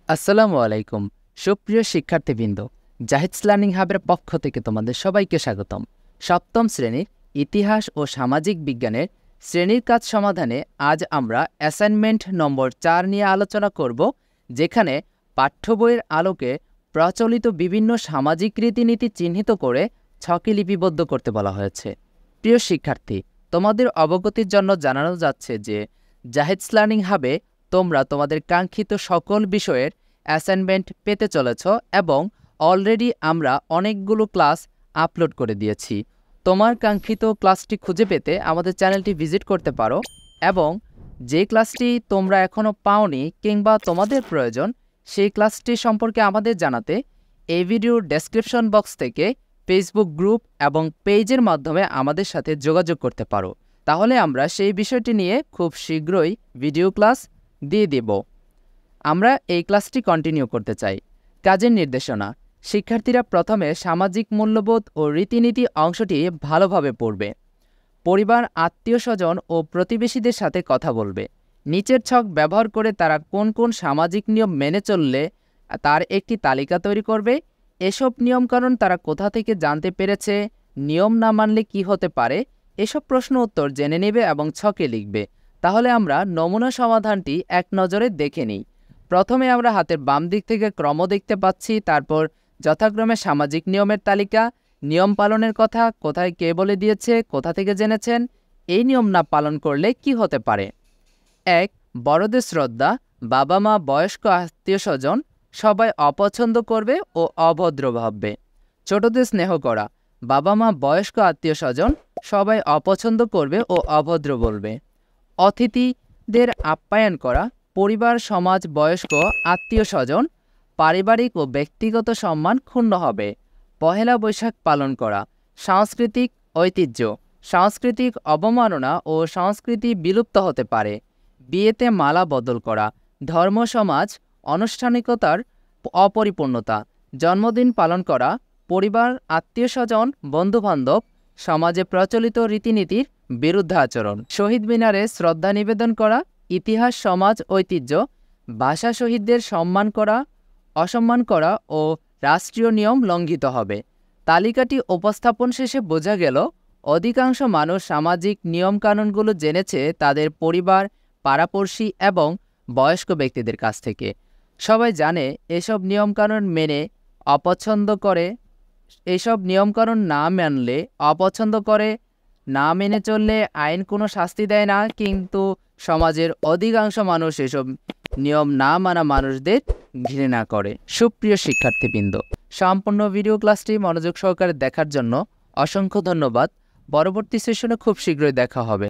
আসসালামু আলাইকুম সুপ্রিয় শিক্ষার্থীবৃন্দ, জাহিদস লার্নিং হাবের পক্ষ থেকে তোমাদের সবাইকে স্বাগতম। সপ্তম শ্রেণীর ইতিহাস ও সামাজিক বিজ্ঞানের শ্রেণীর কাজ সমাধানে আজ আমরা অ্যাসাইনমেন্ট নম্বর 4 নিয়ে আলোচনা করব, যেখানে পাঠ্য বইয়ের আলোকে প্রচলিত বিভিন্ন সামাজিক রীতিনীতি চিহ্নিত করে ছকে লিপিবদ্ধ করতে বলা হয়েছে। প্রিয় শিক্ষার্থী, তোমাদের অবগতির জন্য জানানো যাচ্ছে যে জাহিদস লার্নিং হাবে তোমরা তোমাদের কাঙ্ক্ষিত সকল বিষয়ের অ্যাসাইনমেন্ট পেতে চলেছ এবং অলরেডি আমরা অনেকগুলো ক্লাস আপলোড করে দিয়েছি। তোমার কাঙ্ক্ষিত ক্লাসটি খুঁজে পেতে আমাদের চ্যানেলটি ভিজিট করতে পারো এবং যে ক্লাসটি তোমরা এখনও পাওনি কিংবা তোমাদের প্রয়োজন সেই ক্লাসটি সম্পর্কে আমাদের জানাতে এই ভিডিওর ডেসক্রিপশন বক্স থেকে ফেসবুক গ্রুপ এবং পেজের মাধ্যমে আমাদের সাথে যোগাযোগ করতে পারো। তাহলে আমরা সেই বিষয়টি নিয়ে খুব শীঘ্রই ভিডিও ক্লাস দিয়ে দেব। আমরা এই ক্লাসটি কন্টিনিউ করতে চাই। কাজের নির্দেশনা: শিক্ষার্থীরা প্রথমে সামাজিক মূল্যবোধ ও রীতিনীতি অংশটি ভালোভাবে পড়বে। পরিবার, আত্মীয় স্বজন ও প্রতিবেশীদের সাথে কথা বলবে। নিচের ছক ব্যবহার করে তারা কোন কোন সামাজিক নিয়ম মেনে চললে তার একটি তালিকা তৈরি করবে। এসব নিয়মকানুন তারা কোথা থেকে জানতে পেরেছে, নিয়ম না মানলে কি হতে পারে, এসব প্রশ্ন উত্তর জেনে নেবে এবং ছকে লিখবে। তাহলে আমরা নমুনা সমাধানটি এক নজরে দেখে নিই। প্রথমে আমরা হাতের বাম দিক থেকে ক্রম দেখতে পাচ্ছি, তারপর যথাক্রমে সামাজিক নিয়মের তালিকা, নিয়ম পালনের কথা, কোথায় কে বলে দিয়েছে, কোথা থেকে জেনেছেন, এই নিয়ম না পালন করলে কি হতে পারে। 1. বড়দের শ্রদ্ধা, বাবা মা, বয়স্ক আত্মীয় স্বজন সবাই অপছন্দ করবে ও অভদ্র ভাববে। ছোটদের স্নেহ করা, বাবা মা, বয়স্ক আত্মীয় স্বজন সবাই অপছন্দ করবে ও অভদ্র বলবে। অতিথিদের আপ্যায়ন করা, পরিবার, সমাজ, বয়স্ক আত্মীয় স্বজন পারিবারিক ও ব্যক্তিগত সম্মান ক্ষুণ্ণ হবে। পহেলা বৈশাখ পালন করা, সাংস্কৃতিক ঐতিহ্য, সাংস্কৃতিক অবমাননা ও সংস্কৃতি বিলুপ্ত হতে পারে। বিয়েতে মালা বদল করা, ধর্ম, সমাজ, আনুষ্ঠানিকতার অপরিপূর্ণতা। জন্মদিন পালন করা, পরিবার, আত্মীয় স্বজন, বন্ধুবান্ধব, সমাজে প্রচলিত রীতিনীতির বিরুদ্ধে আচরণ। শহীদ মিনারে শ্রদ্ধা নিবেদন করা, ইতিহাস, সমাজ, ঐতিহ্য, ভাষা শহীদদের সম্মান করা, অসম্মান করা ও রাষ্ট্রীয় নিয়ম লঙ্ঘিত হবে। তালিকাটি উপস্থাপন শেষে বোঝা গেল অধিকাংশ মানুষ সামাজিক নিয়মকানুনগুলো জেনেছে তাদের পরিবার, পাড়াপড়শি এবং বয়স্ক ব্যক্তিদের কাছ থেকে। সবাই জানে এসব নিয়মকানুন মেনে অপছন্দ করে, এসব নিয়মকানুন না মানলে অপছন্দ করে, না মেনে চললে আইন কোনো শাস্তি দেয় না, কিন্তু সমাজের অধিকাংশ মানুষ এসব নিয়ম না মানা মানুষদের ঘৃণা করে। সুপ্রিয় শিক্ষার্থীবৃন্দ, সম্পূর্ণ ভিডিও ক্লাসটি মনোযোগ সহকারে দেখার জন্য অসংখ্য ধন্যবাদ। পরবর্তী সেশনে খুব শীঘ্রই দেখা হবে।